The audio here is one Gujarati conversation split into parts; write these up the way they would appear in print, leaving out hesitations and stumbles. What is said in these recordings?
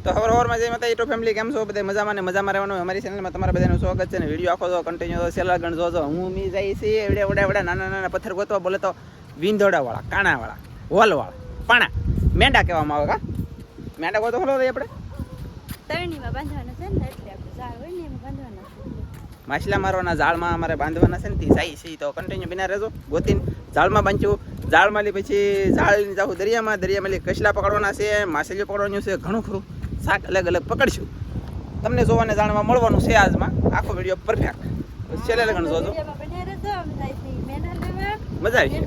તો હવારમાં જઈ માતા ફેમિલી કેમ છો બધા મજામાં ને મજામાં રહેવાનું અમારી ચેનલમાં તમારા બધાનું સ્વાગત છે ને વિડીયો આખો તો કન્ટિન્યુ સેલા ગણ જોજો હું મી જાય છે એવડે વડા નાના નાના પથ્થર ગોતવા બોલે તો વિંધોડાવાળા કાણાવાળા હોલવાળા પાણા મેંડા કહેવામાં આવે કા મેંડા ગોતો ખલો આપણે તરણીમાં બાંધવાના છે ને એટલે આપણે ઝાડ હોય ને એમાં બાંધવાના છે માછલા મારવાના જાળમાં અમારે બાંધવાના છે ને તે જાય છે તો કન્ટિન્યુ બિના રહેજો ગોતીને જાળમાં બાંધ્યું જાળમાં લી પછી જાળ જાઉં દરિયામાં લી કસલા પકડવાના છે માછલીઓ પકડવાનું છે ઘણું ખરું શાક અલગ અલગ પકડશું તમને જોવાને જાણવા મળવાનું છે આજમાં આખો વિડીયો પરફેક્ટ છેલ્લે લગન જોજો મજા આવી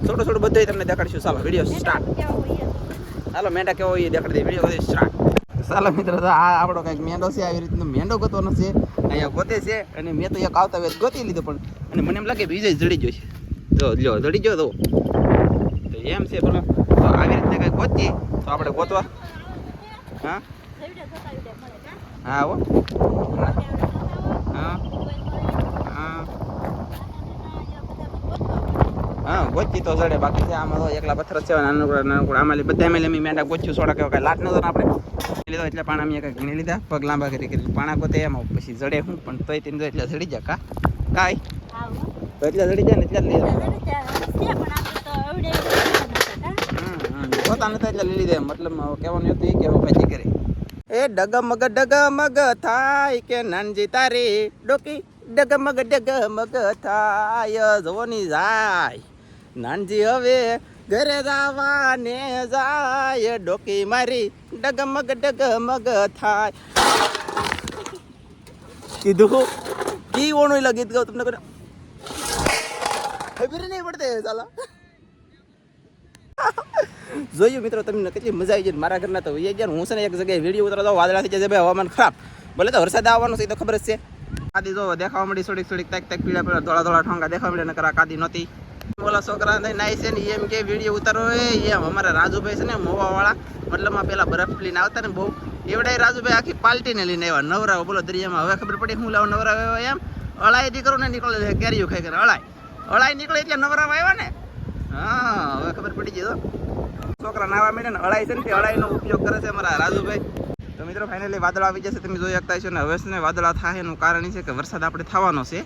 છોટું છોટું બધું તમને દેખાડીશું ચાલો વિડીયો સ્ટાર્ટ ચાલો મેંડા કેવો એ દેખાડી દે વિડીયો સ્ટાર્ટ ચાલો મિત્રો તો આ આપણો કંઈક મેંડો છે આવી રીતનો મેંડો ગોતવાનો છે અહીંયા ગોતે છે અને મેં તો એક આવતા વેત ગોતી લીધો પણ અને મને એમ લાગે બીજો જડી ગયો છે જો લ્યો જડી ગયો તો એમ છે બોલો તો આવી રીતે કંઈક ગોતીએ તો આપણે ગોતવા હા હા હો હા હા હા ગોચી તો જડે બાકી છે આમાં તો એકલા પથ્થર છે નાનકડા આમાં બધા મેં મેંડા ગોચ્યું સોડા કેવા કાંઈ લાટ નતો આપણે લીધો એટલે પાણા મેં કંઈક ગણી લીધા પગ લાંબા કરી પાણા ગોતે એમાં પછી જડે હું પણ તોય તેને એટલે જડી જાય કાંઈ તો એટલે જડી જાય ને એટલે લીધા પોતા નતા એટલે લીધી દે મતલબ કહેવાનું હતું એ કેવું કઈ કરે એ ડગમગ થાય કે નાનજી તારી ડોકી ડગમગ થાય જોવાની જાય નાનજી હવે ઘરે જવાને જાય ડોકી મારી ડગમગ થાય કીધું કી ઓનું ગીત ગાઉં તમને ખબર નહીં પડતી ચાલા જોયું મિત્રો તમને કેટલી મજા આવી જાય મારા ઘરના તો એ જાય હું છે ને એક જગ્યાએ વિડીયો ઉતરવા જાઉં વાદળા થઈ જાય ભાઈ હવામાન ખરાબ બોલે તો વરસાદ આવવાનું છે એ તો ખબર જ છે કાદી જો દેખાવા મળી થોડીક તાક પીળા ધોળા ઠોંગા દેખાવા મળે નકર કાદી નહોતી બોલા છોકરા નાઈ છે ને એમ કે વિડીયો ઉતારો એમ અમારા રાજુભાઈ છે ને મોવાવાળા મતલબમાં પેલા બરફ લઈને આવતા ને બહુ એવડાય રાજુભાઈ આખી પાલટીને લઈને આવ્યા નવરા બોલો દરિયામાં હવે ખબર પડી હું લાવ નવરા આવ્યા એમ અળાઈ દીકરો ને નીકળે કેરીઓ ખાઈ કરે અળાઈ નીકળે એટલે નવરા આવ્યા ને હા હવે ખબર પડી ગઈ તો છોકરા નાવા માંડે ને અળાઈ છે ને અળાઈનો ઉપયોગ કરે છે અમારા રાજુભાઈ તો મિત્રો ફાઇનલી વાદળ આવી જશે તમે જોઈ શકતા છો ને હવે છે ને વાદળા થાય એનું કારણ એ છે કે વરસાદ આપણે થવાનો છે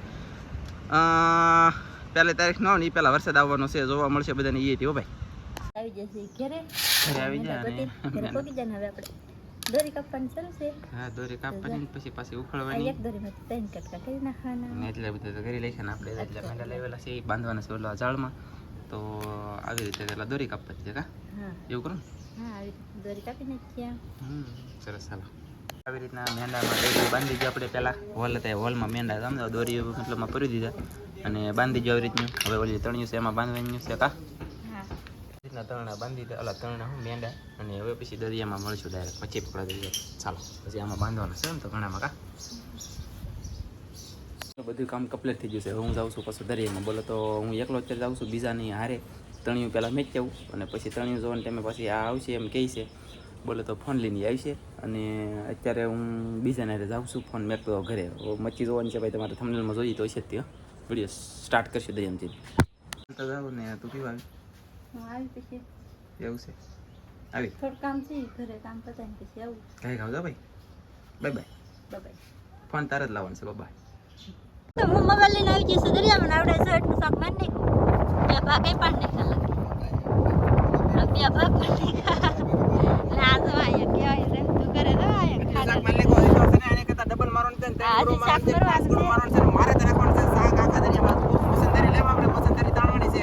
પહેલી તારીખ ન હોય ને એ પહેલાં વરસાદ આવવાનો છે જોવા મળશે બધાને એ થયો ભાઈ આવી જશે ઘરે આવી જાય હવે આપણે દોરી કાપવાની ચાલુ છે હા દોરી કાપવાની પછી પાછી ઉખળવાની એક દોરીમાંથી ત્રણ કટકા કરી નાખવાના એટલે બધા તો કરી લઈશું ને આપણે એટલે મેંડા લાવેલા છે એ બાંધવાના છે ઓલા જાળમાં તો આવી રીતે પેલા દોરી કાપવાની છે કા એવું કરું હા આવી રીતે દોરી કાપી નાખ્યા સરસ ચાલો આવી રીતના મેંડામાં દોરી બાંધી દીધી આપણે પહેલાં હોલ હતા હોલમાં મેંડા સમજો દોરી મતલબમાં પરી દીધા અને બાંધી દીધું આવી રીતનું હવે ઓલી તણિયું છે એમાં બાંધવાનું છે કા રીતના તરણા બાંધી દીધા અલા તરણા હું મેંડા અને હવે પછી દરિયામાં મળશું ડાયરેક્ટ પછી પકડા દઈએ ચાલો પછી આમાં બાંધવાનું છે એમ તો ઘણામાં કા બધું કામ કમ્પ્લીટ થઈ ગયું છે હવે હું જાઉં છું પાછું દરિયામાં બોલો તો હું એકલો અત્યારે જાઉં છું બીજાની હારે તણિયું પહેલાં મેચ જવું અને પછી તણિયું જોવાને ટાઈમે પછી આ આવશે એમ કહે છે બોલે તો ફોન લઈને આવશે અને અત્યારે હું બીજાને હારે જાઉં છું ફોન મેકતો ઘરે મચ્છી જોવાની છે ભાઈ તમારે થંબનેલમાં જોઈએ તો હશે જ તે વિડીયો સ્ટાર્ટ કરશું દરિયામથી તો જાવ ને તું કેવું આવી પછી એવું છે આવી થોડું કામ છે ઘરે કામ પતાવીને પછી આવું કઈ ખાવ જા ભાઈ બાય બાય ફોન તારે જ લાવવાનું છે બાય તો હું મોબાઈલ લઈને આવી જઈશ દરિયામાં આવડે છે એટલું શાક મારી નાખ્યું બે ભાગ કઈ પાડ નાખ્યા બે ભાગ પાડી ના તો આયા કેવાય રે તું કરે તો આયા ખાડા શાક મારલે કો તો છે આને કરતા ડબલ મારવાનું છે ને શાક મારવાનું છે મારે તો રાખવાનું છે શાક આખા દરિયામાં પસંદરી લેવા આપણે પસંદરી તાણવાની છે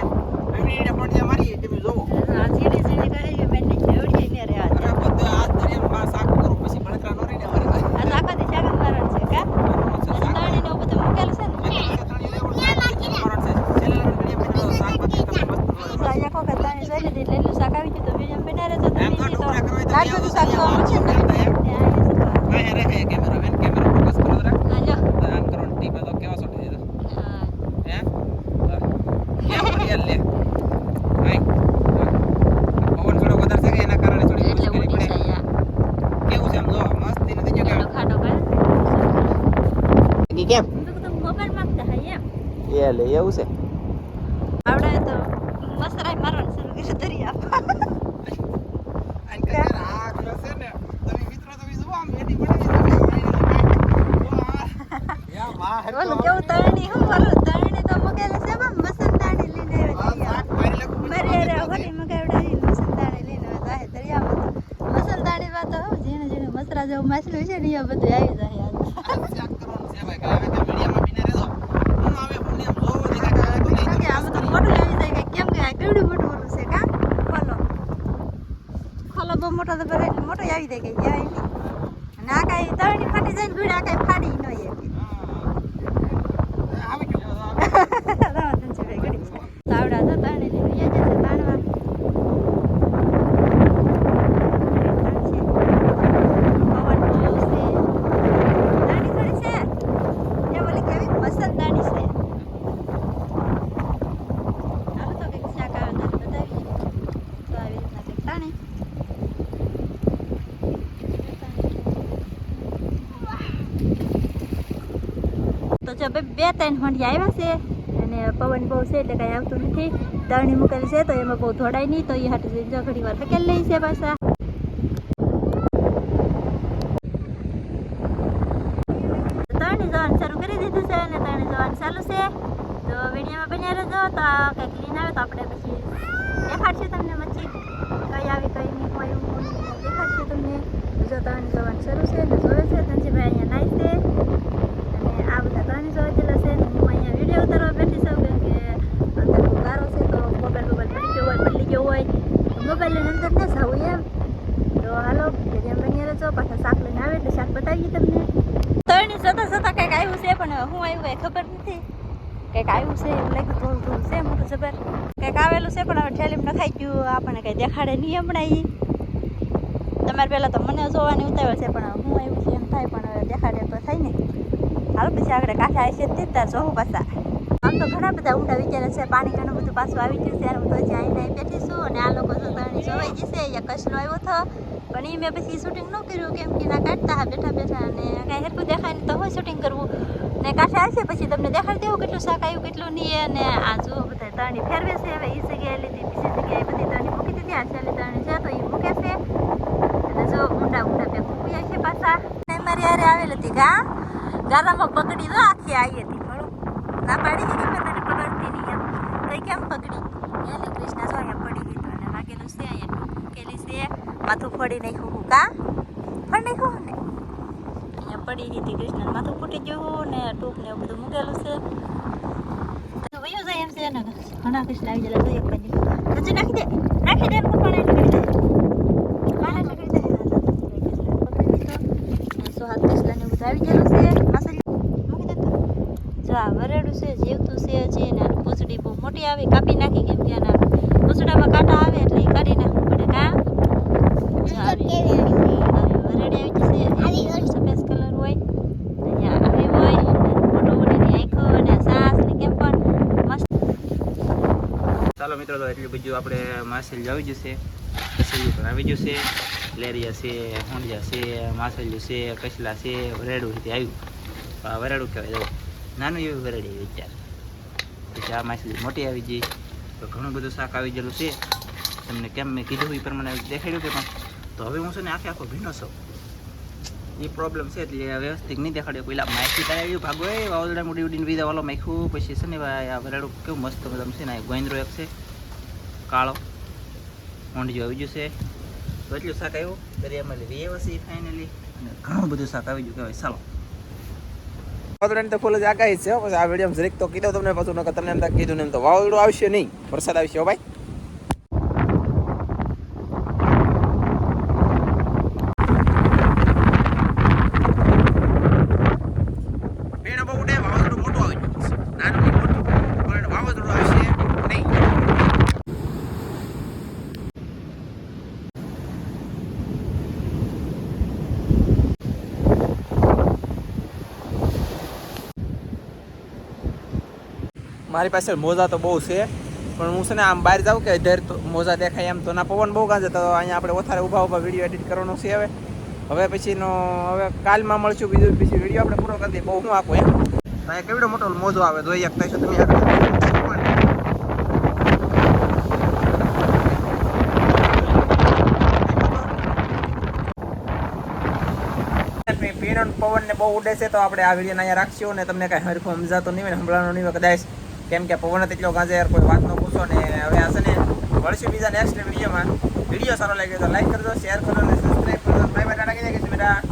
એવી પણ જે મારી તમે જોવો આ સીડી કરી બેન ને એવડી ને રે આ બધું આ દરિયામાં શાક કરો પછી બળતરા ન રહી ને અમારે આ આખા દી શાક મારવાનું છે કા તાણી ને બધું મૂકેલ છે ને શાક આવી ગયું તો બીજા બેઠા રહેતો તો બીજી તો આટલું શાક જોવાનું છે ને કેમેરા ફોકસ કરો જરા આમ કરો ટીપા તો કેવા છોડી દીધો હે કેમ યાર લે ભાઈ પવન થોડો વધારે છે કે એના કારણે થોડી એટલે મુશ્કેલી ઉડી પડે જાય કેવું છે આમ જો મસ્તી નથી જો કેમ ખાડો કા કેમ તો મોબાઈલ માંગતા હે એમ એ લે એવું છે આવડે તો મસરાઈ મારવાનું શરૂ કરી દરિયા આ મસરા જેવું માછલું છે ને એ બધું આવી જાય આજ. ચેક કરવાનું છે ભાઈ કે હવે કે વિડિયોમાં બિને રહેજો હું આવે મને એમ જોવો દે કે આ તો નહીં કે આમાં તો મોટું આવી જાય કે કેમ કે આ કેવડું મોટું મોટું છે કા ખોલો બહુ મોટો તો ભલે એટલે મોટો આવી જાય કે જાય નહીં અને આ કાંઈ તળની ફાટી જાય ને ગુડ આ કાંઈ ફાડી ન હોય આવી ગયો તાવડા તો તાણે લઈને જશે તાણવા તો જો બે 3 ફંડિયા આવ્યા છે અને પવન બહુ છે એટલે કાંઈ આવતું નથી તરણી મૂકેલી છે તો એમાં બહુ ધોડાય નહીં તો એ હાટે જો ઘડી વાર હકેલ લઈ છે પાછા તરણી જવાનું શરૂ કરી દીધું છે અને તરણી જવાનું ચાલુ છે તો વિડીયોમાં બન્યા રહેજો તો કંઈક લઈને આવે તો આપણે પછી દેખાડશું તમને મચ્છી કઈ આવી કઈ નહીં હોય એવું દેખાડશું તમને જો તરણી જવાનું શરૂ છે ને જોવે છે ધનજીભાઈ અહીંયા નાઈ છે અને આ બધા ત્રણેય જોવા જેલા છે હું અહીંયા વિડીયો ઉતારવા બેઠી છું કેમ કે અંદર ગારો છે તો મોબાઈલ પડી ગયો હોય પડી ગયો હોય મોબાઈલની અંદર ન જાવું એમ તો હાલો વિડીયો બની રહેજો પાછા શાક લઈને આવે એટલે શાક બતાવીએ તમને ત્રણેય જોતા કંઈક આવ્યું છે પણ હું આવ્યું કંઈ ખબર નથી કંઈક આવ્યું છે એવું લાગ્યું થોડું થોડું છે મોટું જબર કંઈક આવેલું છે પણ હવે ઠેલીમાં નખાઈ ગયું આપણને કંઈ દેખાડે નહીં હમણાં તમારે પહેલાં તો મને જોવાની ઉતાવળ છે પણ હું આવ્યું છે એમ થાય પણ હવે દેખાડે તો થાય ને હાલો પછી આગળ કાંઠે આવી છે તે ત્યાં જોવું પાછા આમ તો ઘણા બધા ઊંડા વિચારે છે પાણી ઘણું બધું પાછું આવી ગયું ત્યારે હું તો હજી આવીને બેઠી છું અને આ લોકો તો તરણી જોવાઈ જશે અહીંયા કચ્છનો આવ્યો હતો પણ એ મેં પછી શૂટિંગ ન કર્યું કેમ કે ના કાઢતા હા બેઠા બેઠા અને કાંઈ હેરકું દેખાય ને તો હોય શૂટિંગ કરવું ને કાંઠે આવશે પછી તમને દેખાડી દેવું કેટલું શાક આવ્યું કેટલું નહીં અને આ જુઓ બધા તરણી ફેરવે છે હવે એ જગ્યાએ લીધી બીજી જગ્યાએ બધી તરણી મૂકી દીધી આ છેલ્લી તરણી છે તો એ મૂકે છે અને જો ઊંડા ઊંડા બે મૂકી છે પાછા મારી હારે આવેલી હતી ગા ગારામાં પકડી તો આખી આવી હતી ખરું ના પાડી હતી કે તને પકડતી નહીં એમ તો કેમ પકડી એને કૃષ્ણ જો અહીંયા પડી ગઈ તો અને વાગેલું છે અહીંયા મૂકેલી છે માથું ફોડી નાખ્યું હું કા ફોડી નાખ્યું ને અહીંયા પડી ગઈ હતી કૃષ્ણ માથું ફૂટી ગયું ને ટૂંક ને એવું બધું મૂકેલું છે વયો જાય એમ છે ને ઘણા કૃષ્ણ આવી ગયેલા જોઈએ બની હજી નાખી દે એનું પાણી નીકળી જાય પાણી નીકળી જાય હાથ કસલાને બધું આવી ગયેલું છે માસરી મૂકી દેતો જો આ વરેડું છે જીવતું છે હજી ને પૂંછડી બહુ મોટી આવી કાપી નાખી કેમ કે આના પૂંછડામાં કાંટા આવે એટલે એ કાઢી નાખવું પડે કા જો આવી વરેડી આવી જશે સફેદ કલર હોય અહીંયા આવી હોય મોટો મોટીની આંખો અને સાસ ને કેમ પણ મસ્ત ચાલો મિત્રો તો એટલું બધું આપણે માછલી આવી જશે માછલી પણ આવી જશે લેરિયા છે હોંડિયા છે માછલીઓ છે કસલા છે વરેડું રીતે આવ્યું વરેડું કહેવાય જો નાનું એવું વરેડી આવી અત્યારે પછી આ માછલી મોટી આવી ગઈ તો ઘણું બધું શાક આવી ગયેલું છે તમને કેમ મેં કીધું એ પ્રમાણે દેખાડ્યું કે પણ તો હવે હું છે ને આખો ભીનો છું એ પ્રોબ્લેમ છે એટલે વ્યવસ્થિત નહીં દેખાડ્યો પેલા માખી ત્યાં આવ્યું ભાગો એ વાવાઝોડા ઉડી ઉડીને બીજા વાલો માખ્યું પછી છે ને ભાઈ આ વરેડું કેવું મસ્ત મતલબ છે ને ગોંદરો એક છે કાળો હોંડિયો આવી ગયું છે તો એટલું શાક આવ્યું દરિયામાં લઈ વ્યવસ્થિત ફાઇનલી અને ઘણું બધું શાક આવી ગયું કહેવાય ચાલો વાવાઝોડાની તો ફૂલ જ આગાહી છે પછી આ વિડીયો જરીક તો કીધું તમને પાછું નકર તમને એમ કીધું ને એમ તો વાવાઝોડું આવશે નહીં વરસાદ આવશે ભાઈ પેણ બહુ ઉડે વાવાઝોડું મોટું આવી ગયું નાનું નહીં મોટું પણ વાવાઝોડું આવશે નહીં મારી પાસે મોજા તો બહુ છે પણ હું છે ને આમ બહાર જાઉં કે ધેર તો મોજા દેખાય એમ તો ના પવન બહુ ગાંજે તો અહીંયા આપણે ઓથારે ઊભા વિડીયો એડિટ કરવાનો છે હવે પછીનો હવે કાલમાં મળશું બીજું પછી વિડીયો આપણે પૂરો કરી દઈએ બહુ હું આપું એમ અહીંયા કેવડો મોટો મોજો આવે જોઈ શકતા છો તમે પીણો પવન ને બહુ ઉડે છે તો આપણે આ વિડીયો અહીંયા રાખશું ને તમને કાંઈ હરખું સમજાતો નહીં હોય સંભળાનો નહીં હોય કદાચ કેમ કે પવન તેટલો ગાંજે યાર કોઈ વાત ન પૂછો ને હવે આ છે ને મળશું બીજા નેક્સ્ટ વિડીયોમાં વિડીયો સારો લાગ્યો તો લાઈક કરજો શેર કરજો અને સબસ્ક્રાઈબ કરજો બાય બાય ટાટા કહી દે ટાટા